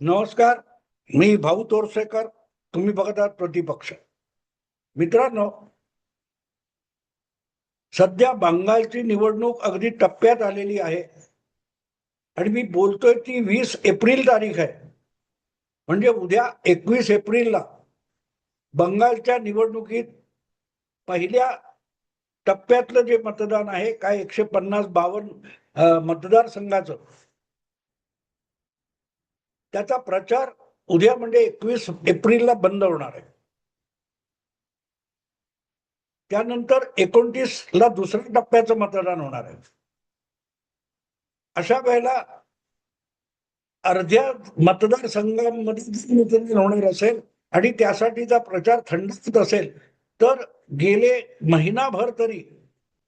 नमस्कार. मी भाऊ तोरसेकर. तुम्ही बघत आहात प्रतिपक्ष. मित्रांनो, सध्या बंगालची निवडणूक अगदी टप्प्यात आलेली आहे आणि मी बोलतोय ती 20 एप्रिल तारीख आहे. म्हणजे उद्या 21 एप्रिलला बंगालच्या निवडणुकीत पहिल्या टप्प्यातलं जे मतदान आहे, काय 150-52 मतदारसंघाचं, त्याचा प्रचार उद्या म्हणजे 21 एप्रिलला बंद होणार आहे. त्यानंतर 29ला दुसऱ्या टप्प्याचं मतदान होणार आहे. अशा वेळेला अर्ध्या मतदारसंघामध्ये मतदान होणार असेल आणि त्यासाठीचा प्रचार थंडीत असेल तर गेले महिनाभर तरी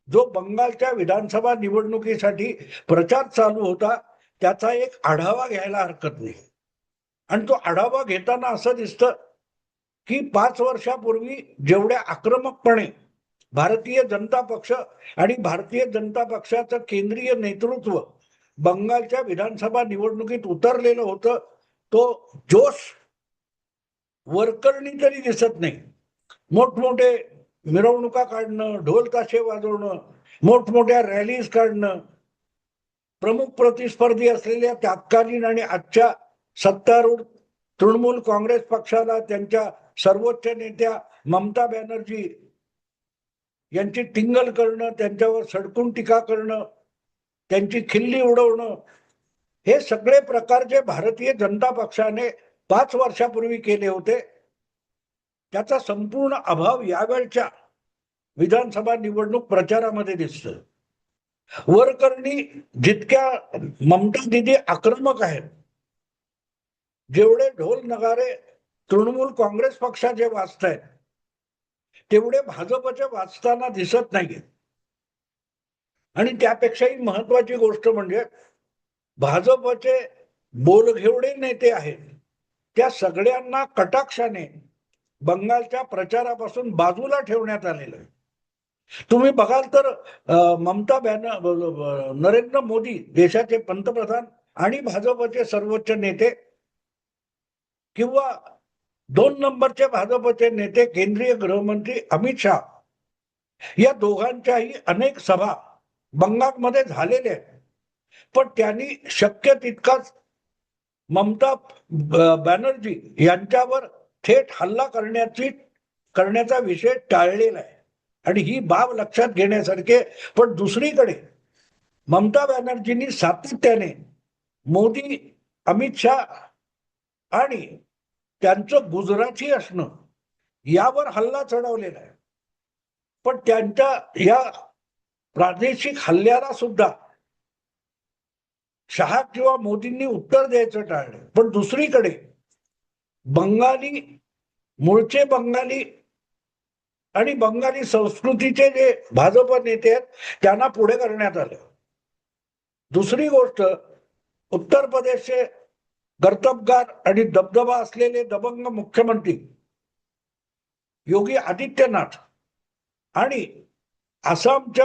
जो बंगालच्या विधानसभा निवडणुकीसाठी प्रचार चालू होता त्याचा एक आढावा घ्यायला हरकत नाही. आणि तो आढावा घेताना असं दिसतं की 5 वर्षापूर्वी जेवढ्या आक्रमकपणे भारतीय जनता पक्ष आणि भारतीय जनता पक्षाचं केंद्रीय नेतृत्व बंगालच्या विधानसभा निवडणुकीत उतरलेलं होतं, तो जोश वरकरणी तरी दिसत नाही. मोठमोठे मिरवणुका काढणं, ढोल ताशे वाजवणं, मोठमोठ्या रॅलीज काढणं, प्रमुख प्रतिस्पर्धी असलेल्या तत्कालीन आणि आजच्या सत्तारूढ तृणमूल काँग्रेस पक्षाला त्यांच्या सर्वोच्च नेत्या ममता बॅनर्जी यांची टिंगल करणं, त्यांच्यावर सडकून टीका करणं, त्यांची खिल्ली उडवणं, हे सगळे प्रकार जे भारतीय जनता पक्षाने 5 वर्षापूर्वी केले होते त्याचा संपूर्ण अभाव यावेळच्या विधानसभा निवडणूक प्रचारामध्ये दिसतो. वरकरणी जितक्या ममता दिदी आक्रमक आहेत, जेवढे ढोल नगारे तृणमूल काँग्रेस पक्षाचे वाजतायत तेवढे भाजपचे वाचताना दिसत नाहीये. आणि त्यापेक्षाही महत्वाची गोष्ट म्हणजे भाजपचे बोलघेवडे नेते आहेत त्या सगळ्यांना कटाक्षाने बंगालच्या प्रचारापासून बाजूला ठेवण्यात आलेलं आहे. तुम्ही बघाल तर नरेंद्र मोदी देशाचे पंतप्रधान आणि भाजपचे सर्वोच्च नेते किंवा 2 नंबरचे भाजपचे नेते केंद्रीय गृहमंत्री अमित शहा या दोघांच्याही अनेक सभा बंगालमध्ये झालेल्या आहेत. पण त्यांनी शक्य तितकाच ममता बॅनर्जी यांच्यावर थेट हल्ला करण्याचा विषय टाळलेला आहे आणि ही बाब लक्षात घेण्यासारखे. पण दुसरीकडे ममता बॅनर्जींनी सातत्याने मोदी, अमित शहा आणि त्यांचं गुजराती असणं यावर हल्ला चढवलेला आहे. पण त्यांच्या या प्रादेशिक हल्ल्याला सुद्धा शहा किंवा मोदींनी उत्तर द्यायचं टाळलं. पण दुसरीकडे मूळचे बंगाली आणि बंगाली संस्कृतीचे जे भाजप नेते आहेत त्यांना पुढे करण्यात आलं. दुसरी गोष्ट, उत्तर प्रदेशचे कर्तबगार आणि दबदबा असलेले दबंग मुख्यमंत्री योगी आदित्यनाथ आणि आसामचे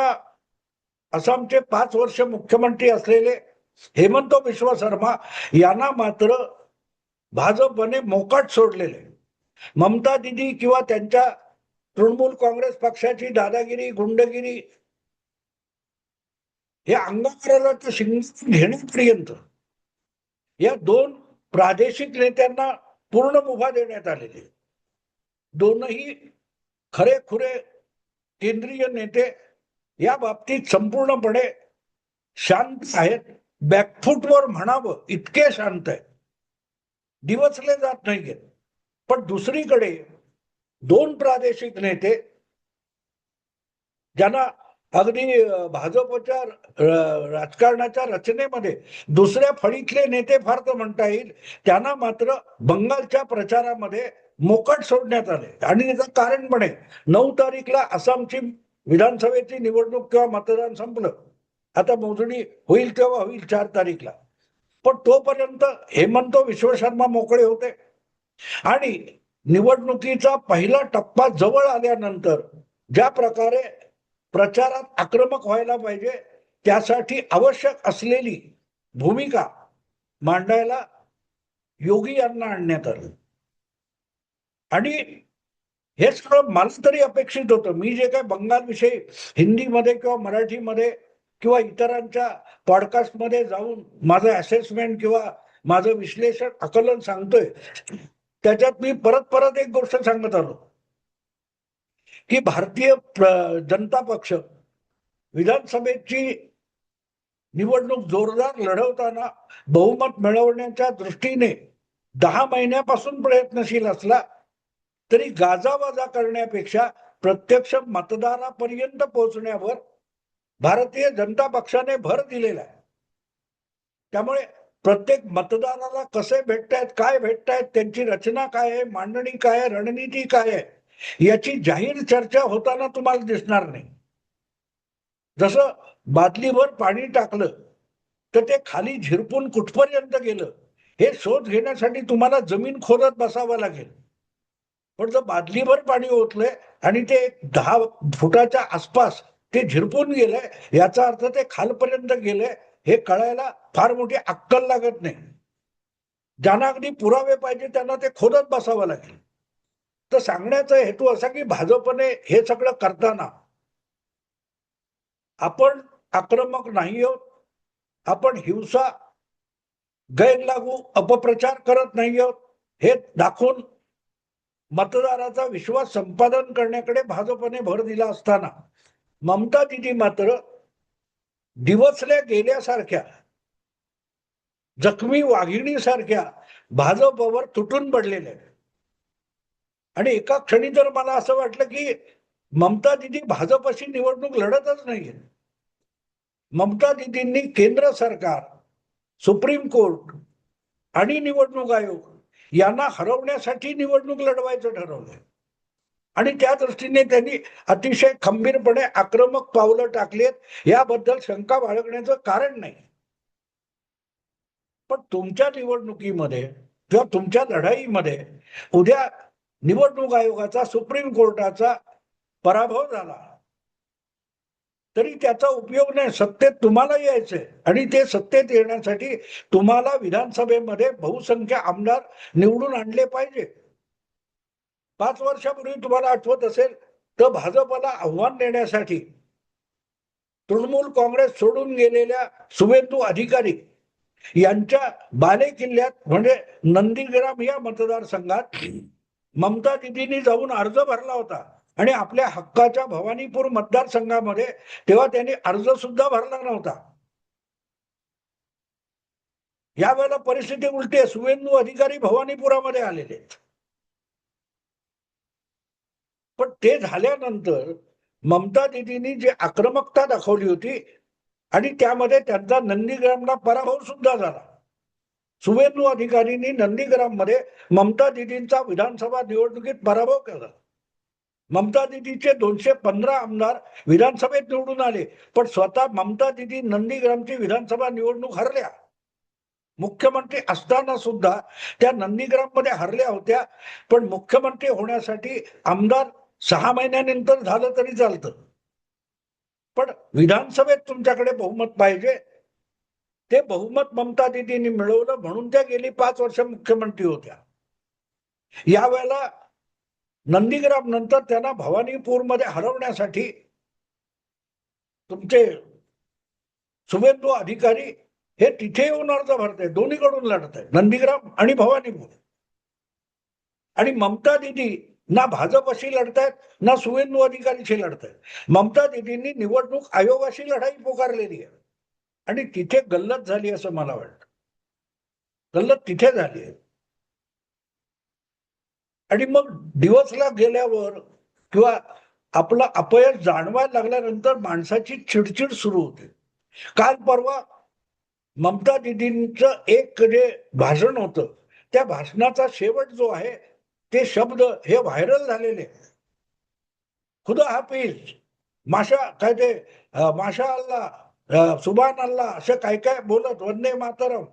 5 वर्ष मुख्यमंत्री असलेले हेमंत बिश्व शर्मा यांना मात्र भाजपने मोकाट सोडलेले. ममता दिदी किंवा त्यांच्या तृणमूल काँग्रेस पक्षाची दादागिरी, गुंडगिरी हे अंगावरला तर शिंग घेण्यापर्यंत या 2 प्रादेशिक नेत्यांना पूर्ण मुभा देण्यात आलेली. दोनही खरेखुरे केंद्रीय नेते या बाबतीत संपूर्णपणे शांत आहेत. बॅकफूटवर म्हणावं इतके शांत आहेत, दिवसले जात नाहीयेत. पण दुसरीकडे 2 प्रादेशिक नेते ज्यांना अगदी भाजपच्या राजकारणाच्या रचनेमध्ये दुसऱ्या फळीतले नेते फार तर म्हणता येईल, त्यांना मात्र बंगालच्या प्रचारामध्ये मोकाट सोडण्यात आले. आणि त्याचं कारण पण आहे, 9 तारीखला आसामची विधानसभेची निवडणूक किंवा मतदान संपलं. आता मोजणी होईल तेव्हा होईल 4 तारीखला. पण तोपर्यंत हेमंत बिश्व शर्मा मोकळे होते आणि निवडणुकीचा पहिला टप्पा जवळ आल्यानंतर ज्या प्रकारे प्रचारात आक्रमक व्हायला पाहिजे त्यासाठी आवश्यक असलेली भूमिका मांडायला योगी यांना आणण्यात आलं. आणि हे सगळं मला तरी अपेक्षित होतं. मी जे काय बंगालविषयी हिंदीमध्ये किंवा मराठीमध्ये किंवा इतरांच्या पॉडकास्टमध्ये जाऊन माझं असेसमेंट किंवा माझं विश्लेषण आकलन सांगतोय, त्याच्यात मी परत परत एक गोष्ट सांगत आलो की भारतीय जनता पक्ष विधानसभेची निवडणूक जोरदार लढवताना बहुमत मिळवण्याच्या दृष्टीने 10 महिन्यापासून प्रयत्नशील असला तरी गाजावाजा करण्यापेक्षा प्रत्यक्ष मतदारापर्यंत पोहोचण्यावर भारतीय जनता पक्षाने भर दिलेला आहे. त्यामुळे प्रत्येक मतदाराला कसे भेटतायत, काय भेटतायत, त्यांची रचना काय आहे, मांडणी काय आहे, रणनीती काय आहे, याची जाहीर चर्चा होताना तुम्हाला दिसणार नाही. जसं बादलीभर पाणी टाकलं तर ते खाली झिरपून कुठपर्यंत गेलं हे शोध घेण्यासाठी तुम्हाला जमीन खोदत बसावं लागेल. पण जर बादलीभर पाणी ओतलंय आणि ते 10 फुटाच्या आसपास ते झिरपून गेलंय, याचा अर्थ ते खालपर्यंत गेलंय हे कळायला फार मोठी अक्कल लागत नाही. ज्यांना अगदी पुरावे पाहिजे त्यांना ते खोदत बसावं लागेल. तर सांगण्याचा हेतू असा की भाजपने हे सगळं करताना आपण आक्रमक नाही आहोत, आपण हिंसा, गैरलागू, अपप्रचार करत नाही आहोत हे दाखवून मतदाराचा विश्वास संपादन करण्याकडे भाजपने भर दिला असताना ममता दिदी मात्र दिवसल्या गेल्यासारख्या, जखमी वाघिणीसारख्या भाजपवर तुटून पडलेल्या आहेत. आणि एका क्षणी तर मला असं वाटलं की ममता दिदी भाजपशी निवडणूक लढतच नाहीये. ममता दिदींनी केंद्र सरकार, सुप्रीम कोर्ट आणि निवडणूक आयोग यांना हरवण्यासाठी निवडणूक लढवायचं ठरवलंय. आणि त्या दृष्टीने त्यांनी अतिशय खंबीरपणे आक्रमक पावलं टाकलीत, याबद्दल शंका बाळगण्याचं कारण नाही. पण तुमच्या निवडणुकीमध्ये किंवा तुमच्या लढाईमध्ये उद्या निवडणूक आयोगाचा, सुप्रीम कोर्टाचा पराभव झाला तरी त्याचा उपयोग नाही. सत्तेत तुम्हाला यायचंय आणि ते सत्तेत येण्यासाठी तुम्हाला विधानसभेमध्ये बहुसंख्य आमदार निवडून आणले पाहिजे. 5 वर्षापूर्वी तुम्हाला आठवत असेल तर भाजपला आव्हान देण्यासाठी तृणमूल काँग्रेस सोडून गेलेल्या शुभेंदू अधिकारी यांच्या बाले किल्ल्यात म्हणजे नंदीग्राम या मतदारसंघात ममता दिदींनी जाऊन अर्ज भरला होता आणि आपल्या हक्काच्या भवानीपूर मतदारसंघामध्ये तेव्हा त्यांनी अर्ज सुद्धा भरला नव्हता. यावेळेला परिस्थिती उलटी आहे. शुभेंदू अधिकारी भवानीपुरामध्ये आलेले आहेत. पण ते झाल्यानंतर ममता दिदींनी जी आक्रमकता दाखवली होती आणि त्यामध्ये त्यांचा नंदीग्रामला पराभव सुद्धा झाला. शुभेंदू अधिकारींनी नंदीग्राम मध्ये ममता दिदींचा विधानसभा निवडणुकीत पराभव केला. ममता दिदीचे 215 आमदार विधानसभेत निवडून आले, पण स्वतः ममता दिदी नंदीग्रामची विधानसभा निवडणूक हरल्या. मुख्यमंत्री असताना सुद्धा त्या नंदीग्राम मध्ये हरल्या होत्या. पण मुख्यमंत्री होण्यासाठी आमदार 6 महिन्यानंतर झालं तरी चालतं, पण विधानसभेत तुमच्याकडे बहुमत पाहिजे. ते बहुमत ममता दिदींनी मिळवलं म्हणून त्या गेली 5 वर्ष मुख्यमंत्री होत्या. यावेळेला नंदीग्राम नंतर त्यांना भवानीपूरमध्ये हरवण्यासाठी तुमचे शुभेंदू अधिकारी हे तिथे येऊन अर्ज भरतायत, दोन्हीकडून लढत आहे, नंदीग्राम आणि भवानीपूर. आणि ममता दिदी ना भाजपशी लढतायत ना शुभेंदू अधिकारीशी लढतायत. ममता दिदींनी निवडणूक आयोगाशी लढाई पुकारलेली आहे आणि तिथे गल्लत झाली असं मला वाटतं. गल्लत तिथे झाली आहे. आणि मग दिवसला गेल्यावर किंवा आपलं अपयश जाणवायला लागल्यानंतर माणसाची चिडचिड सुरू होते. काल परवा ममता दिदींचं एक जे भाषण होतं त्या भाषणाचा शेवट जो आहे ते शब्द हे व्हायरल झालेले. खुदा हाफिज, माशा काय ते माशा अल्लाह, सुभान अल्लाह असं काय काय बोलत वंदे मातरम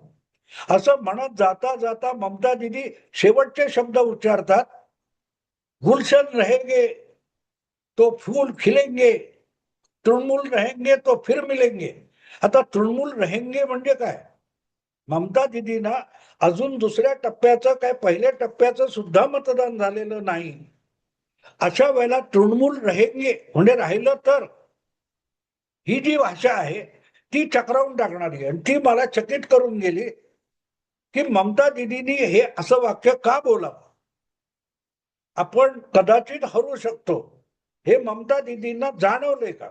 असं म्हणत जाता जाता ममता दिदी शेवटचे शब्द उच्चारतात, गुलशन रहेंगे तो फूल खिलेंगे, तृणमूल रहेंगे तो फिर मिलेंगे. आता तृणमूल रहेंगे म्हणजे काय? ममता दिदींना अजून दुसऱ्या टप्प्याचं काय पहिल्या टप्प्याचं सुद्धा मतदान झालेलं नाही. अशा वेळेला तृणमूल रहेंगे म्हणजे राहिलं तर ही जी भाषा आहे ती चक्रावून टाकणारी, आणि ती मला चकित करून गेली की ममता दिदींनी हे असं वाक्य का बोलावं. आपण कदाचित हरू शकतो, हे ममता दिदींना जाणवले का.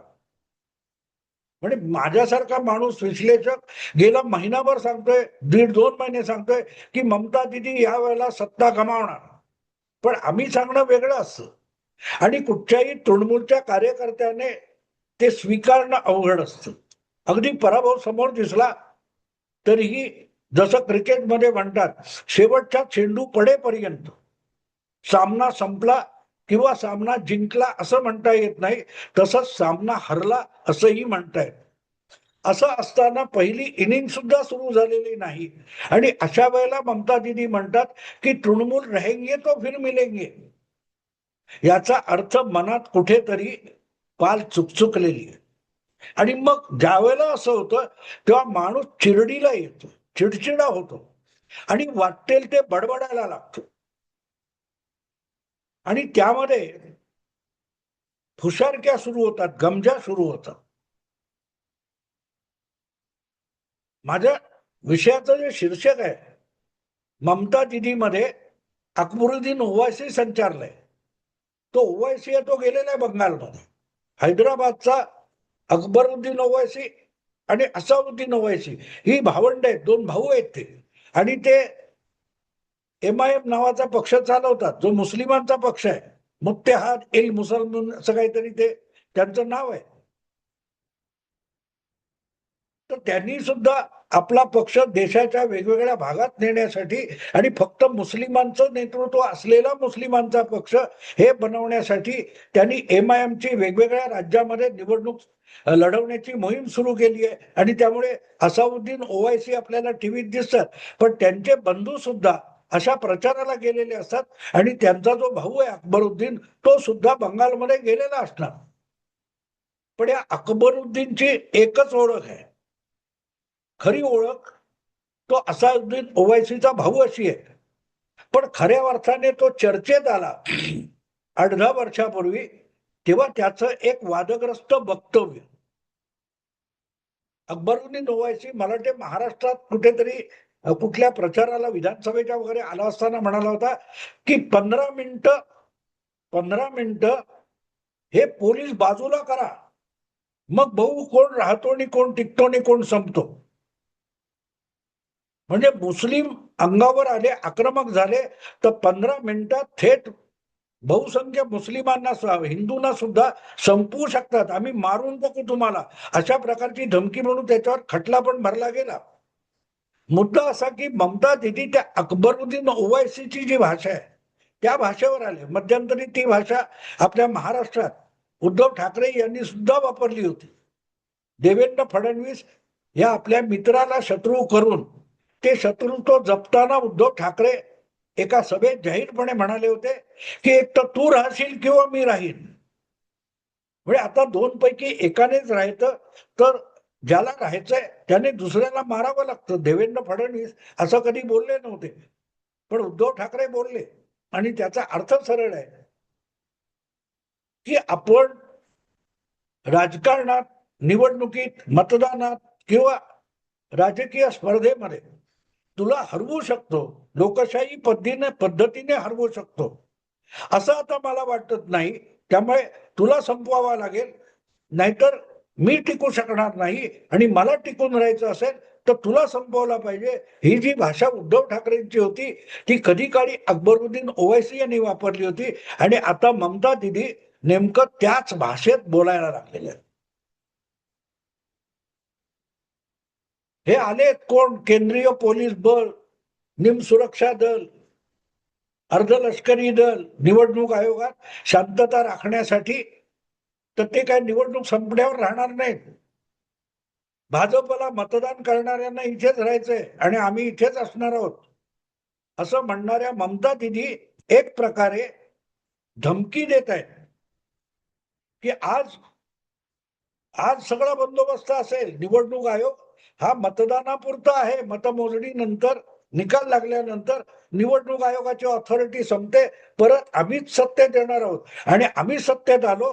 म्हणजे माझ्यासारखा माणूस विश्लेषक गेला महिनाभर सांगतोय, 1.5-2 महिने सांगतोय की ममता दिदी या वेळेला सत्ता गमावणार. पण आम्ही सांगणं वेगळं असतं आणि कुठच्याही तृणमूलच्या कार्यकर्त्याने ते स्वीकारणं अवघड असतं. अगदी पराभव समोर दिसला तरीही जसं क्रिकेटमध्ये म्हणतात, शेवटचा चेंडू पडेपर्यंत सामना संपला किंवा सामना जिंकला असं म्हणता येत नाही, तसंच सामना हरला असंही म्हणता येत. असं असताना पहिली इनिंग सुद्धा सुरू झालेली नाही आणि अशा वेळेला ममता दिदी म्हणतात की तृणमूल रहेंगे तो फिर मिलेंगे. याचा अर्थ मनात कुठेतरी पाल चुकचुकलेली आहे. आणि मग ज्या वेळेला असं होतं तेव्हा माणूस चिरडीला येतो, चिडचिडा होतो आणि वाटेल ते बडबडायला लागतो. आणि त्यामध्ये फुशारक्या सुरू होतात, गमजा सुरू होतात. माझ्या विषयाचं जे शीर्षक आहे, ममता दिदीमध्ये अकबरुद्दीन ओवैसी संचारलाय. तो ओवैसी आहे, तो गेलेला आहे बंगालमध्ये. हैदराबादचा अकबरुद्दीन ओवैसी आणि असाउद्दीन ओवैसी ही भावंड आहेत, 2 भाऊ आहेत ते. आणि ते MIM नावाचा पक्ष चालवतात, जो मुस्लिमांचा पक्ष आहे. मुत्तेहाद इल मुसलमान असं काहीतरी ते त्यांचं नाव आहे. तर त्यांनी सुद्धा आपला पक्ष देशाच्या वेगवेगळ्या भागात नेण्यासाठी आणि फक्त मुस्लिमांचं नेतृत्व असलेला मुस्लिमांचा पक्ष हे बनवण्यासाठी त्यांनी MIM ची वेगवेगळ्या राज्यामध्ये निवडणूक लढवण्याची मोहीम सुरू केली आहे. आणि त्यामुळे असाउद्दीन ओवैसी आपल्याला टीव्हीत दिसतात, पण त्यांचे बंधू सुद्धा अशा प्रचाराला गेलेले असतात. आणि त्यांचा जो भाऊ आहे अकबरुद्दीन, तो सुद्धा बंगालमध्ये गेलेला असणार. पण या अकबरुद्दीनची एकच ओळख आहे, खरी ओळख, तो असाउद्दीन ओवैसीचा भाऊ अशी आहे. पण खऱ्या अर्थाने तो चर्चेत आला 8-10 वर्षापूर्वी, तेव्हा त्याचं एक वादग्रस्त वक्तव्य. अकबरुद्दीन ओवैसी मला वाटते महाराष्ट्रात कुठेतरी कुठल्या प्रचाराला विधानसभेच्या वगैरे आला असताना म्हणाला होता की 15 मिनिटं हे पोलीस बाजूला करा, मग भाऊ कोण राहतो आणि कोण टिकतो आणि कोण संपतो. म्हणजे मुस्लिम अंगावर आले, आक्रमक झाले, तर 15 मिनिटात थेट बहुसंख्य मुस्लिमांना हिंदूंना सुद्धा संपवू शकतात, आम्ही मारून टाकू तुम्हाला, अशा प्रकारची धमकी म्हणून त्याच्यावर खटला पण भरला गेला. मुद्दा असा की ममता दिदी त्या अकबरुद्दीन ओवैसीची जी भाषा आहे त्या भाषेवर आले. मध्यंतरी ती भाषा आपल्या महाराष्ट्रात उद्धव ठाकरे यांनी सुद्धा वापरली होती. देवेंद्र फडणवीस या आपल्या मित्राला शत्रू करून ते शत्रुत्व जपताना उद्धव ठाकरे एका सभेत जाहीरपणे म्हणाले होते की एक तर तू राहशील किंवा मी राहीन. म्हणजे आता 2 पैकी एकानेच राहायचं, तर ज्याला राहायचंय त्याने दुसऱ्याला मारावं लागतं. देवेंद्र फडणवीस असं कधी बोलले नव्हते, पण उद्धव ठाकरे बोलले. आणि त्याचा अर्थ सरळ आहे की आपण राजकारणात, निवडणुकीत, मतदानात किंवा राजकीय स्पर्धेमध्ये तुला हरवू शकतो, लोकशाही पद्धतीने हरवू शकतो, असं आता मला वाटत नाही. त्यामुळे तुला संपवावा लागेल, नाहीतर मी टिकू शकणार नाही. आणि मला टिकून राहायचं असेल तर तुला संपवला पाहिजे. ही जी भाषा उद्धव ठाकरेंची होती ती कधी काळी अकबरुद्दीन ओवैसी यांनी वापरली होती. आणि आता ममता दिदी नेमकं त्याच भाषेत बोलायला लागलेले. हे आलेत कोण? केंद्रीय पोलीस बल, निमसुरक्षा दल, अर्धलष्करी दल निवडणूक आयोगात शांतता राखण्यासाठी. तर ते काय निवडणूक संपण्यावर राहणार नाहीत. भाजपला मतदान करणाऱ्यांना इथेच राहायचंय आणि आम्ही इथेच असणार आहोत असं म्हणणाऱ्या ममता दिदी एक प्रकारे धमकी देत आहेत की आज आज सगळा बंदोबस्त असेल, निवडणूक आयोग हा मतदानापुरता आहे. मतमोजणीनंतर निकाल लागल्यानंतर निवडणूक आयोगाची ऑथॉरिटी संपते, परत आम्हीच सत्तेत येणार आहोत आणि आम्ही सत्तेत आलो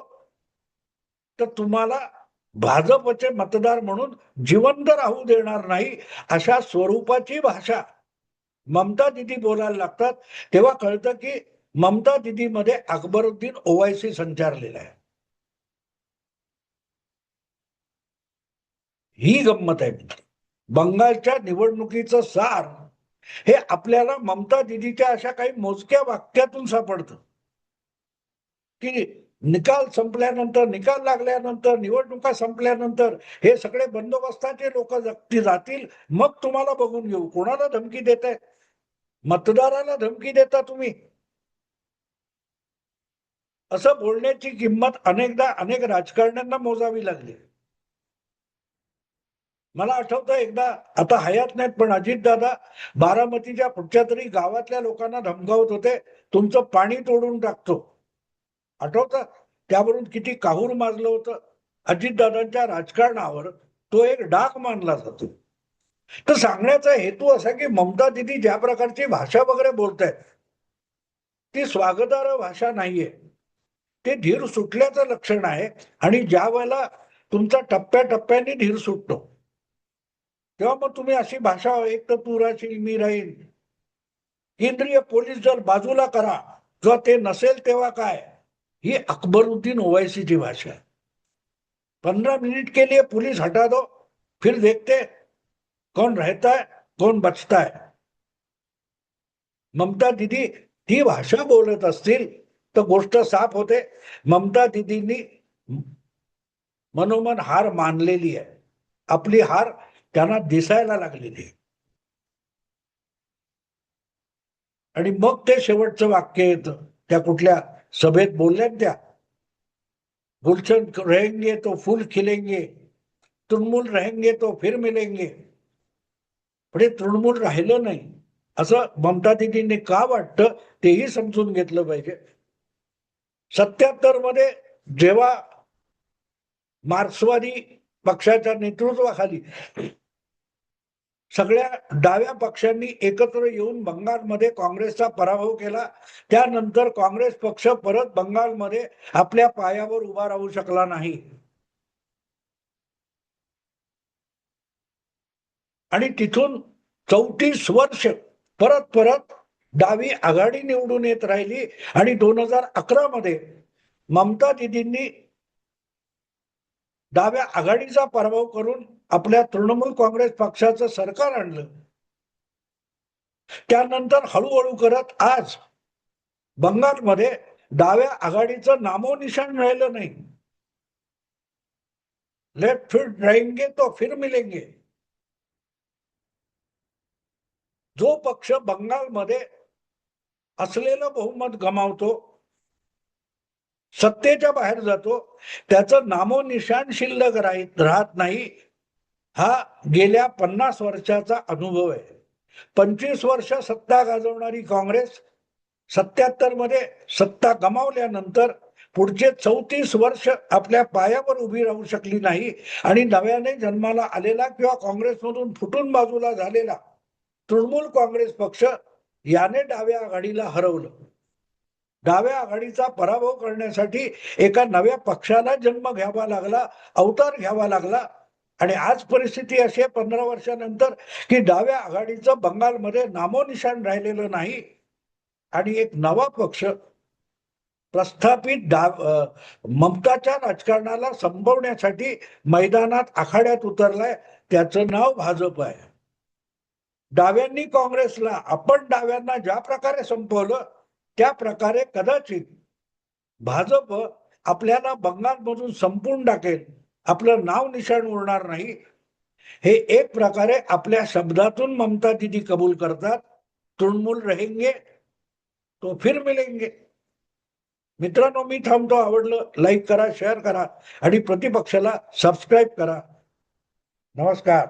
तर तुम्हाला भाजपचे मतदार म्हणून जिवंत राहू देणार नाही, अशा स्वरूपाची भाषा ममता दिदी बोलायला लागतात. तेव्हा कळतं की ममता दिदी मध्ये अकबरुद्दीन ओवायसी संचारलेला आहे. ही गंमत आहे. बंगालच्या निवडणुकीचं सार हे आपल्याला ममता दिदीच्या अशा काही मोजक्या वाक्यातून सापडतं की निकाल संपल्यानंतर, निकाल लागल्यानंतर, निवडणुका संपल्यानंतर हे सगळे बंदोबस्ताचे लोक जातील, मग तुम्हाला बघून घेऊ. कोणाला धमकी देताय? मतदाराला धमकी देता तुम्ही. असं बोलण्याची किंमत अनेकदा अनेक राजकारण्यांना मोजावी लागली. मला आठवतं एकदा, आता हयात नाहीत, पण अजितदादा बारामतीच्या कुठच्या तरी गावातल्या लोकांना धमकावत होते, तुमचं पाणी तोडून टाकतो. आठवतं? त्यावरून किती काहूर माजलं होतं. अजितदादांच्या राजकारणावर तो एक डाग मानला जातो. तर सांगण्याचा हेतू असा की ममता दिदी ज्या प्रकारची भाषा वगैरे बोलतायत ती स्वागतार्ह भाषा नाहीये. ते धीर सुटल्याचं लक्षण आहे. आणि ज्या वेळेला तुमचा टप्प्याटप्प्याने धीर सुटतो तेव्हा मग तुम्ही अशी भाषा, एक तर तू राहशील मी राहील, केंद्रीय पोलीस दल बाजूला करा, जेव्हा ते नसेल तेव्हा काय, ही अकबरुद्दीन ओवैसीची भाषा है. 15 मिनट के लिए पुलिस हटा दो, फिर देखते कौन रहता है कौन बचता है. ममता दीदी ती भाषा बोलत असतील तर गोष्ट साफ होते. ममता दीदींनी मनोमन हार मानलेली आहे. आपली हार त्यांना दिसायला लागलेली आहे. आणि मग ते शेवटचं वाक्य येतं त्या कुठल्या सभेत बोलल्यात त्या, गुलशन रहेंगे तो फूल खिलेंगे, तृणमूल रहेंगे तो फिर मिलेंगे. पण हे तृणमूल राहिलं नाही असं ममता दीदींनी का वाटतं तेही समजून घेतलं पाहिजे. 77 मध्ये जेव्हा मार्क्सवादी पक्षाच्या नेतृत्वाखाली सगळ्या डाव्या पक्षांनी एकत्र येऊन बंगालमध्ये काँग्रेसचा पराभव केला, त्यानंतर काँग्रेस पक्ष परत बंगालमध्ये आपल्या पायावर उभा राहू शकला नाही. आणि तिथून 34 वर्ष परत परत डावी आघाडी निवडून येत राहिली. आणि 2011 मध्ये ममता दीदींनी डाव्या आघाडीचा पराभव करून आपल्या तृणमूल काँग्रेस पक्षाचं सरकार आणलं. त्यानंतर हळूहळू करत आज बंगालमध्ये डाव्या आघाडीचं नामोनिशाण राहिलं नाही. लेफ्ट फिर रहेंगे तो फिर मिलेंगे. जो पक्ष बंगालमध्ये असलेलं बहुमत गमावतो, सत्तेच्या बाहेर जातो, त्याचं नामोनिशाण शिल्लक राहत नाही. हा गेल्या 50 वर्षाचा अनुभव आहे. 25 वर्ष सत्ता गाजवणारी काँग्रेस 77 मध्ये सत्ता गमावल्यानंतर पुढचे 34 वर्ष आपल्या पायावर उभी राहू शकली नाही. आणि नव्याने जन्माला आलेला किंवा काँग्रेसमधून फुटून बाजूला झालेला तृणमूल काँग्रेस पक्ष याने डाव्या आघाडीला हरवलं. डाव्या आघाडीचा पराभव करण्यासाठी एका नव्या पक्षाला जन्म घ्यावा लागला, अवतार घ्यावा लागला. आणि आज परिस्थिती अशी आहे 15 वर्षानंतर की डाव्या आघाडीचं बंगालमध्ये नामोनिशाण राहिलेलं नाही. आणि एक नवा पक्ष प्रस्थापित ममताच्या राजकारणाला संपवण्यासाठी मैदानात आखाड्यात उतरलाय. त्याचं नाव भाजप आहे. डाव्यांनी काँग्रेसला, आपण डाव्यांना ज्या प्रकारे संपवलं त्या प्रकारे कदाचित भाजप आपल्याला बंगालमधून संपून टाकेल, आपलं नाव निशाण उरणार नाही. हे एक प्रकारे आपल्या शब्दातून ममता दीदी कबूल करतात. तृणमूल रहेंगे तो फिर मिलेंगे. मित्रांनो, मी थांबतो. आवडलं लाईक करा, शेअर करा आणि प्रतिपक्षाला सबस्क्राईब करा. नमस्कार.